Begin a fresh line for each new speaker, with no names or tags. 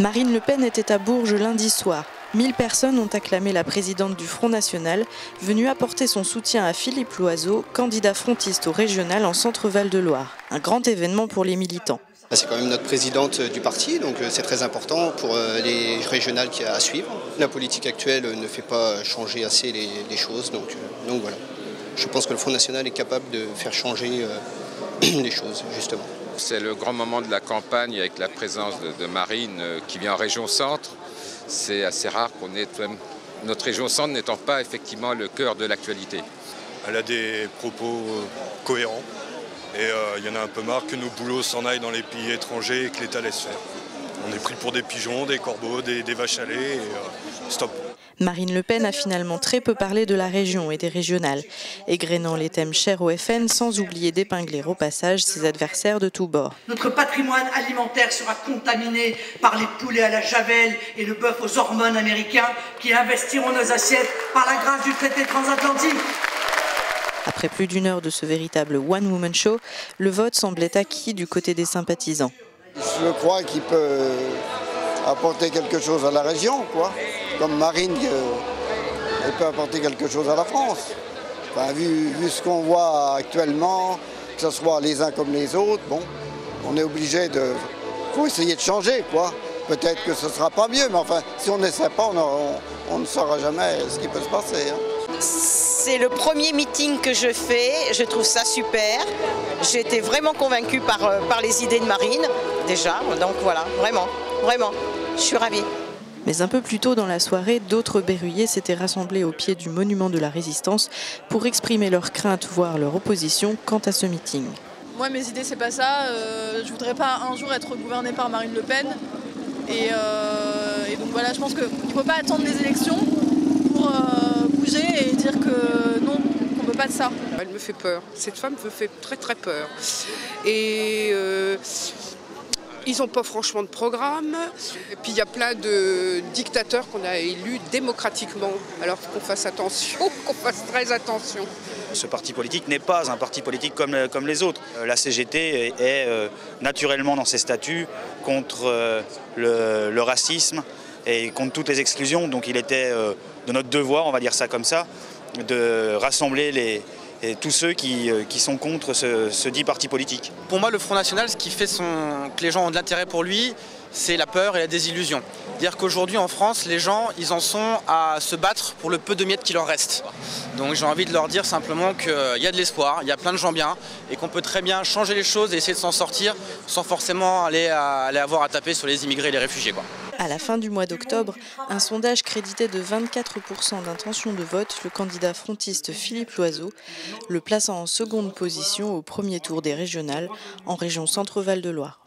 Marine Le Pen était à Bourges lundi soir. 1000 personnes ont acclamé la présidente du Front National, venue apporter son soutien à Philippe Loiseau, candidat frontiste au régional en Centre-Val de Loire. Un grand événement pour les militants.
C'est quand même notre présidente du parti, donc c'est très important pour les régionales qu'il y a à suivre. La politique actuelle ne fait pas changer assez les choses, donc voilà. Je pense que le Front National est capable de faire changer les choses, justement.
C'est le grand moment de la campagne avec la présence de Marine qui vient en région centre. C'est assez rare qu'on ait, notre région centre n'étant pas effectivement le cœur de l'actualité.
Elle a des propos cohérents et il y en a un peu marre que nos boulots s'en aillent dans les pays étrangers et que l'État laisse faire. On est pris pour des pigeons, des corbeaux, des vaches à lait et stop.
Marine Le Pen a finalement très peu parlé de la région et des régionales, égrénant les thèmes chers au FN sans oublier d'épingler au passage ses adversaires de tous bords.
Notre patrimoine alimentaire sera contaminé par les poulets à la javel et le bœuf aux hormones américains qui investiront nos assiettes par la grâce du traité transatlantique.
Après plus d'une heure de ce véritable one-woman show, le vote semblait acquis du côté des sympathisants.
Je crois qu'il peut apporter quelque chose à la région, quoi. Comme Marine, elle peut apporter quelque chose à la France. Enfin, vu ce qu'on voit actuellement, que ce soit les uns comme les autres, bon, on est obligé de... faut essayer de changer, quoi. Peut-être que ce ne sera pas mieux, mais enfin, si on n'essaie pas, on ne saura jamais ce qui peut se passer.
C'est le premier meeting que je fais, je trouve ça super. J'ai été vraiment convaincue par les idées de Marine, déjà, donc voilà, vraiment, je suis ravie.
Mais un peu plus tôt dans la soirée, d'autres berruyers s'étaient rassemblés au pied du monument de la Résistance pour exprimer leur crainte, voire leur opposition quant à ce meeting.
Moi, mes idées, c'est pas ça. Je voudrais pas un jour être gouvernée par Marine Le Pen. Et donc voilà, je pense qu'il ne faut pas attendre les élections pour bouger et dire que non, qu'on ne veut pas de ça.
Elle me fait peur. Cette femme me fait très très peur. Et ils n'ont pas franchement de programme. Et puis il y a plein de dictateurs qu'on a élus démocratiquement. Alors qu'on fasse attention, qu'on fasse très attention.
Ce parti politique n'est pas un parti politique comme les autres. La CGT est naturellement dans ses statuts contre le racisme et contre toutes les exclusions. Donc il était de notre devoir, on va dire ça comme ça, de rassembler tous ceux qui sont contre ce dit parti politique.
Pour moi, le Front National, ce qui fait que les gens ont de l'intérêt pour lui, c'est la peur et la désillusion. C'est-à-dire qu'aujourd'hui en France, les gens, ils en sont à se battre pour le peu de miettes qui leur reste. Donc j'ai envie de leur dire simplement qu'il y a de l'espoir, il y a plein de gens bien, et qu'on peut très bien changer les choses et essayer de s'en sortir sans forcément aller avoir à taper sur les immigrés et les réfugiés, quoi.
À la fin du mois d'octobre, un sondage créditait de 24% d'intention de vote le candidat frontiste Philippe Loiseau, le plaçant en seconde position au premier tour des régionales en région Centre-Val de Loire.